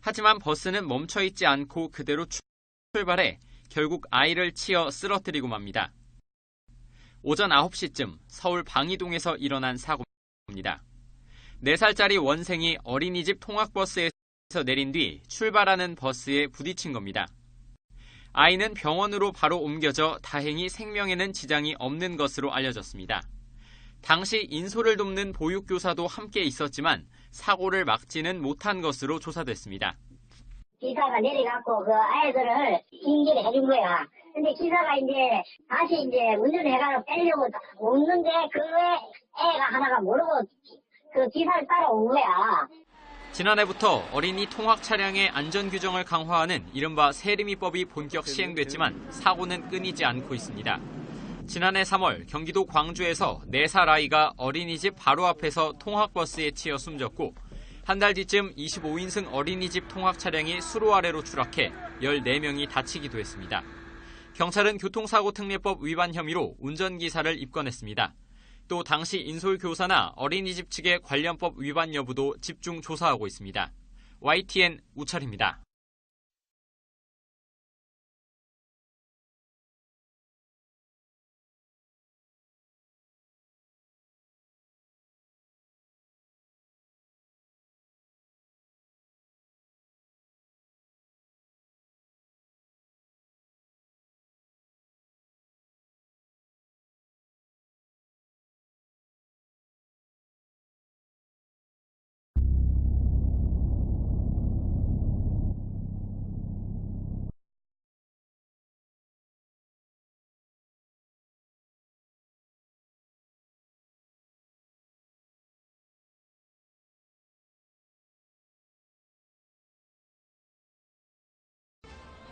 하지만 버스는 멈춰있지 않고 그대로 출발해 결국 아이를 치어 쓰러뜨리고 맙니다. 오전 9시쯤 서울 방이동에서 일어난 사고입니다. 4살짜리 원생이 어린이집 통학버스에서 내린 뒤 출발하는 버스에 부딪힌 겁니다. 아이는 병원으로 바로 옮겨져 다행히 생명에는 지장이 없는 것으로 알려졌습니다. 당시 인솔을 돕는 보육교사도 함께 있었지만 사고를 막지는 못한 것으로 조사됐습니다. 기사가 내려갖고 그 아이들을 인계를 해준 거야. 근데 기사가 다시 운전해가지고 빼려고 오는데 그 애가 하나가 모르고 그 기사를 따라온 거야. 지난해부터 어린이 통학 차량의 안전 규정을 강화하는 이른바 세리미법이 본격 시행됐지만 사고는 끊이지 않고 있습니다. 지난해 3월 경기도 광주에서 4살 아이가 어린이집 바로 앞에서 통학버스에 치여 숨졌고 한 달 뒤쯤 25인승 어린이집 통학 차량이 수로 아래로 추락해 14명이 다치기도 했습니다. 경찰은 교통사고특례법 위반 혐의로 운전기사를 입건했습니다. 또 당시 인솔교사나 어린이집 측의 관련법 위반 여부도 집중 조사하고 있습니다. YTN 우철입니다.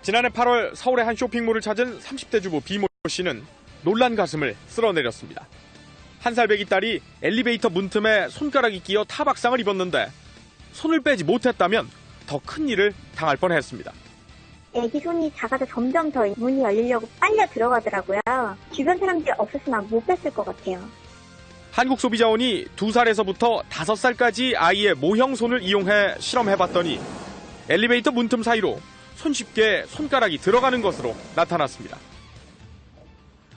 지난해 8월 서울의 한 쇼핑몰을 찾은 30대 주부 비모 씨는 놀란 가슴을 쓸어내렸습니다. 1살 배기 딸이 엘리베이터 문틈에 손가락이 끼어 타박상을 입었는데 손을 빼지 못했다면 더 큰 일을 당할 뻔했습니다. 애기 손이 작아서 점점 더 문이 열리려고 빨려 들어가더라고요. 주변 사람들이 없었으면 못 뺐을 것 같아요. 한국소비자원이 2살에서부터 5살까지 아이의 모형 손을 이용해 실험해봤더니 엘리베이터 문틈 사이로 손쉽게 손가락이 들어가는 것으로 나타났습니다.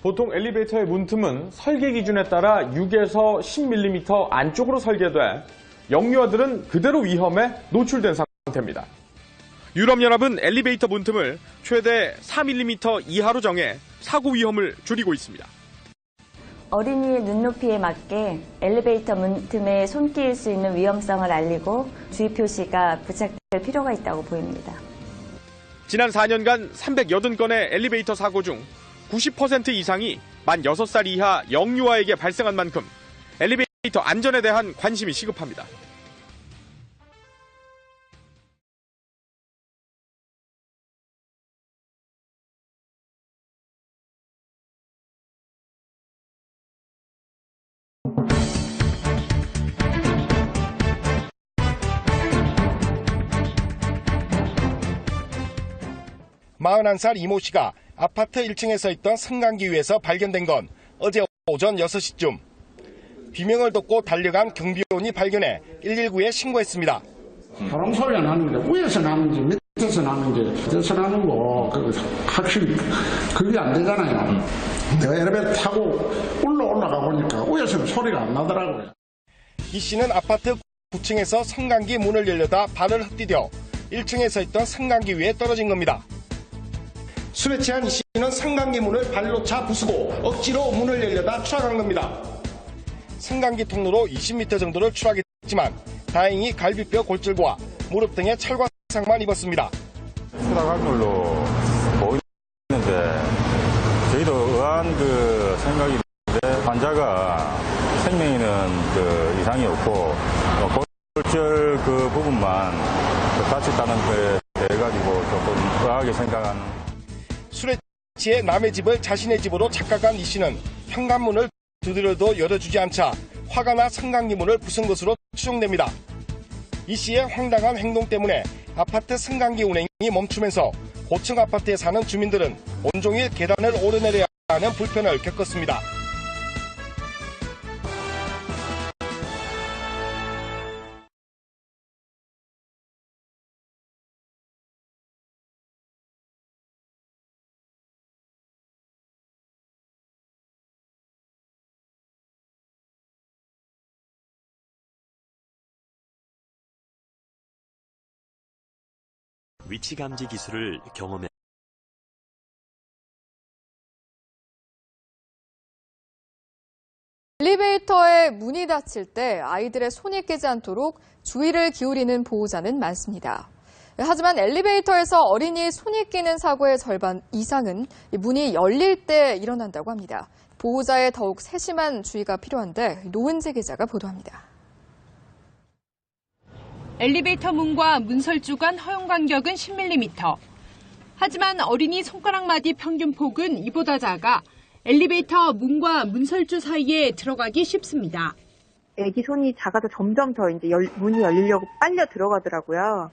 보통 엘리베이터의 문틈은 설계 기준에 따라 6에서 10mm 안쪽으로 설계돼 영유아들은 그대로 위험에 노출된 상태입니다. 유럽연합은 엘리베이터 문틈을 최대 4mm 이하로 정해 사고 위험을 줄이고 있습니다. 어린이의 눈높이에 맞게 엘리베이터 문틈에 손 끼일 수 있는 위험성을 알리고 주의 표시가 부착될 필요가 있다고 보입니다. 지난 4년간 380건의 엘리베이터 사고 중 90% 이상이 만 6살 이하 영유아에게 발생한 만큼 엘리베이터 안전에 대한 관심이 시급합니다. 마흔한 살 이모 씨가 아파트 1층에 서 있던 승강기 위에서 발견된 건 어제 오전 6시쯤. 비명을 듣고 달려간 경비원이 발견해 119에 신고했습니다. 바람 소리가 나는데 위에서 나는지 밑에서 나는지 밑에서 나는 거 확실히 그게 안 되잖아요. 내가 엘리베이터 타고 올라가 보니까 위에서는 소리가 안 나더라고요. 이 씨는 아파트 9층에서 승강기 문을 열려다 발을 헛디뎌 1층에 서 있던 승강기 위에 떨어진 겁니다. 술에 취한 이 씨는 승강기 문을 발로 차 부수고 억지로 문을 열려다 추락한 겁니다. 승강기 통로로 20m 정도를 추락했지만 다행히 갈비뼈 골절과 무릎 등의 찰과상만 입었습니다. 추락한 걸로 보이는데 저희도 의아한 생각이 드는데 환자가 생명에는 이상이 없고 골절 부분만 다쳤다는 거에 대해 가지고 조금 의아하게 생각하는. 술에 취해 남의 집을 자신의 집으로 착각한 이 씨는 현관문을 두드려도 열어주지 않자 화가 나 승강기 문을 부순 것으로 추정됩니다. 이 씨의 황당한 행동 때문에 아파트 승강기 운행이 멈추면서 고층 아파트에 사는 주민들은 온종일 계단을 오르내려야 하는 불편을 겪었습니다. 위치 감지 기술을 경험해 엘리베이터에 문이 닫힐 때 아이들의 손이 끼지 않도록 주의를 기울이는 보호자는 많습니다. 하지만 엘리베이터에서 어린이의 손이 끼는 사고의 절반 이상은 문이 열릴 때 일어난다고 합니다. 보호자의 더욱 세심한 주의가 필요한데 노은재 기자가 보도합니다. 엘리베이터 문과 문설주 간 허용 간격은 10mm. 하지만 어린이 손가락 마디 평균 폭은 이보다 작아 엘리베이터 문과 문설주 사이에 들어가기 쉽습니다. 애기 손이 작아서 점점 더 이제 문이 열리려고 빨려 들어가더라고요.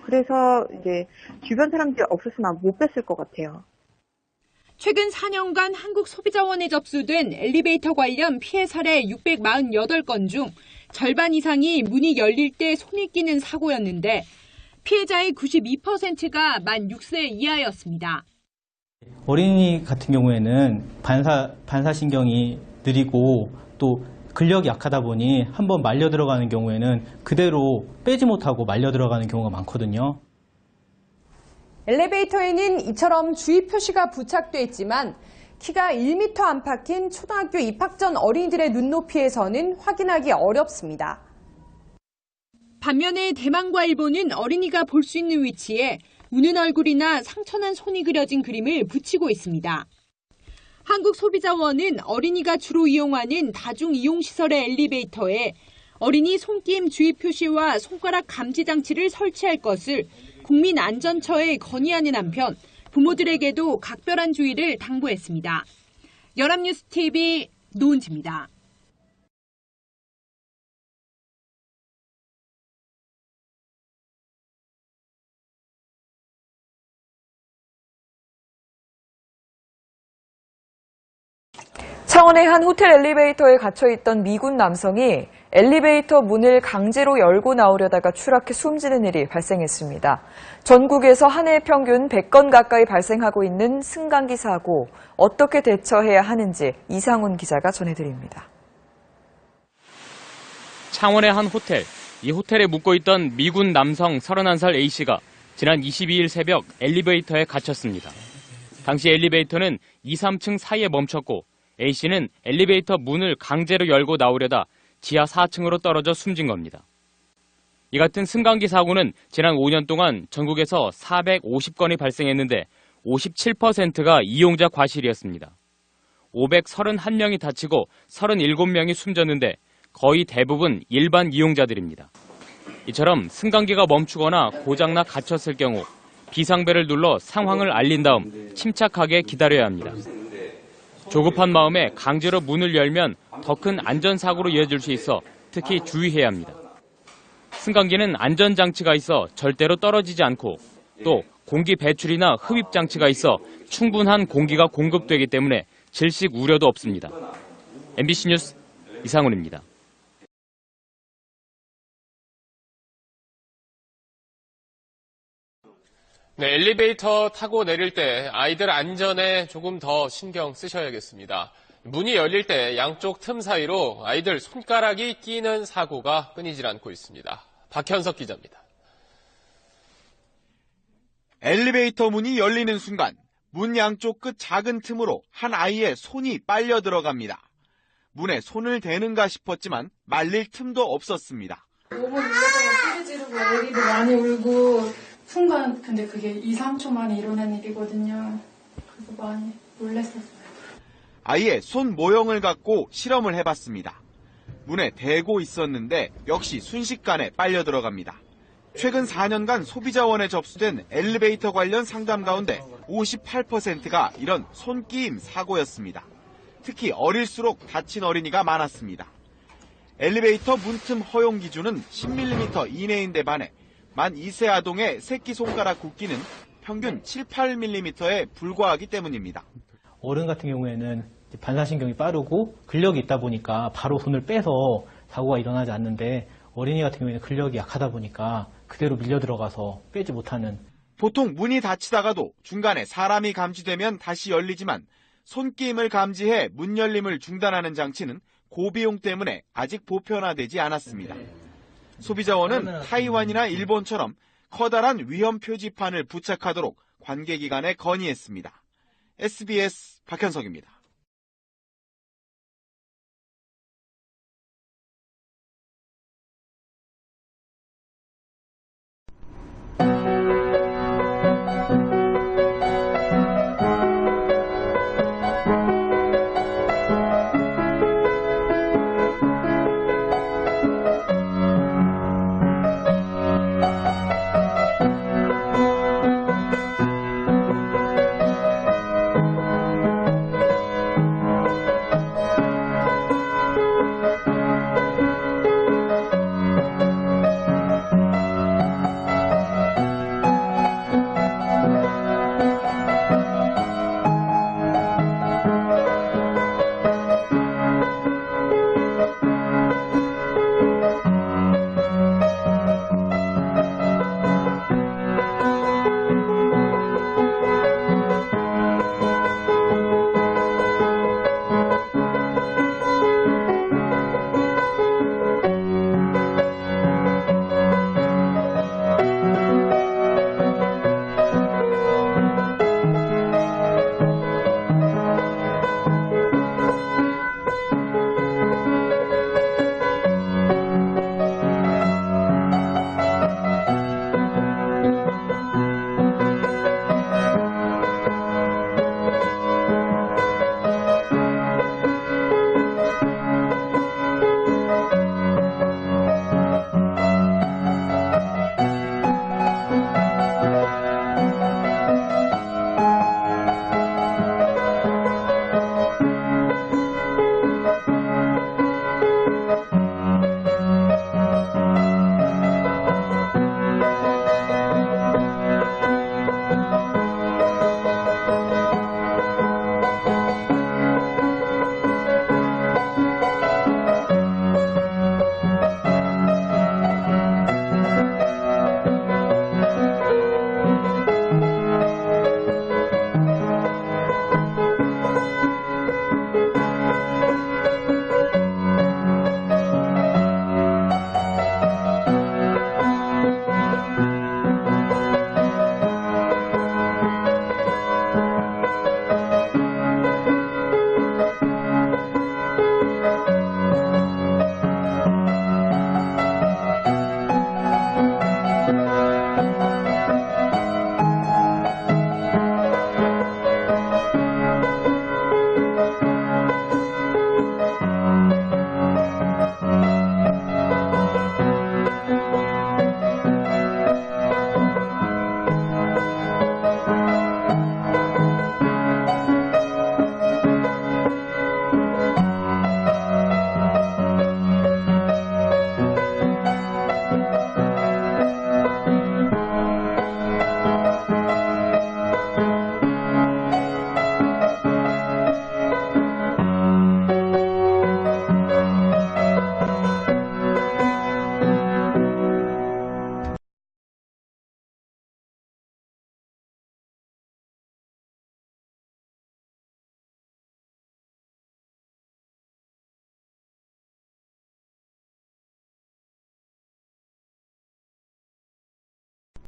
그래서 이제 주변 사람들이 없었으면 못 뺐을 것 같아요. 최근 4년간 한국소비자원에 접수된 엘리베이터 관련 피해 사례 648건 중 절반 이상이 문이 열릴 때 손이 끼는 사고였는데 피해자의 92%가 만 6세 이하였습니다. 어린이 같은 경우에는 반사신경이 느리고 또 근력이 약하다 보니 한번 말려 들어가는 경우에는 그대로 빼지 못하고 말려 들어가는 경우가 많거든요. 엘리베이터에는 이처럼 주의 표시가 부착돼 있지만 키가 1m 안팎인 초등학교 입학 전 어린이들의 눈높이에서는 확인하기 어렵습니다. 반면에 대만과 일본은 어린이가 볼 수 있는 위치에 우는 얼굴이나 상처난 손이 그려진 그림을 붙이고 있습니다. 한국소비자원은 어린이가 주로 이용하는 다중이용시설의 엘리베이터에 어린이 손김 주의 표시와 손가락 감지 장치를 설치할 것을 국민안전처에 건의하는 한편 부모들에게도 각별한 주의를 당부했습니다. 연합뉴스TV 노은지입니다. 창원의 한 호텔 엘리베이터에 갇혀있던 미군 남성이 엘리베이터 문을 강제로 열고 나오려다가 추락해 숨지는 일이 발생했습니다. 전국에서 한 해 평균 100건 가까이 발생하고 있는 승강기 사고, 어떻게 대처해야 하는지 이상훈 기자가 전해드립니다. 창원의 한 호텔, 이 호텔에 묵고 있던 미군 남성 31살 A씨가 지난 22일 새벽 엘리베이터에 갇혔습니다. 당시 엘리베이터는 2, 3층 사이에 멈췄고 A씨는 엘리베이터 문을 강제로 열고 나오려다 지하 4층으로 떨어져 숨진 겁니다. 이 같은 승강기 사고는 지난 5년 동안 전국에서 450건이 발생했는데 57%가 이용자 과실이었습니다. 531명이 다치고 37명이 숨졌는데 거의 대부분 일반 이용자들입니다. 이처럼 승강기가 멈추거나 고장나 갇혔을 경우 비상벨을 눌러 상황을 알린 다음 침착하게 기다려야 합니다. 조급한 마음에 강제로 문을 열면 더 큰 안전사고로 이어질 수 있어 특히 주의해야 합니다. 승강기는 안전장치가 있어 절대로 떨어지지 않고 또 공기 배출이나 흡입 장치가 있어 충분한 공기가 공급되기 때문에 질식 우려도 없습니다. MBC 뉴스 이상훈입니다. 네, 엘리베이터 타고 내릴 때 아이들 안전에 조금 더 신경 쓰셔야겠습니다. 문이 열릴 때 양쪽 틈 사이로 아이들 손가락이 끼는 사고가 끊이질 않고 있습니다. 박현석 기자입니다. 엘리베이터 문이 열리는 순간 문 양쪽 끝 작은 틈으로 한 아이의 손이 빨려 들어갑니다. 문에 손을 대는가 싶었지만 말릴 틈도 없었습니다. 너무 놀라서 소리 지르고 애기도 많이 울고 순간 근데 그게 2, 3초 만에 일어난 일이거든요. 그래서 많이 놀랐었어요. 아이의 손 모형을 갖고 실험을 해봤습니다. 문에 대고 있었는데 역시 순식간에 빨려 들어갑니다. 최근 4년간 소비자원에 접수된 엘리베이터 관련 상담 가운데 58%가 이런 손끼임 사고였습니다. 특히 어릴수록 다친 어린이가 많았습니다. 엘리베이터 문틈 허용 기준은 10mm 이내인데 반해 만 2세 아동의 새끼손가락 굵기는 평균 7, 8mm에 불과하기 때문입니다. 어른 같은 경우에는 반사신경이 빠르고 근력이 있다 보니까 바로 손을 빼서 사고가 일어나지 않는데 어린이 같은 경우에는 근력이 약하다 보니까 그대로 밀려 들어가서 빼지 못하는. 보통 문이 닫히다가도 중간에 사람이 감지되면 다시 열리지만 손끼임을 감지해 문 열림을 중단하는 장치는 고비용 때문에 아직 보편화되지 않았습니다. 소비자원은 타이완이나 일본처럼 커다란 위험 표지판을 부착하도록 관계기관에 건의했습니다. SBS 박현석입니다.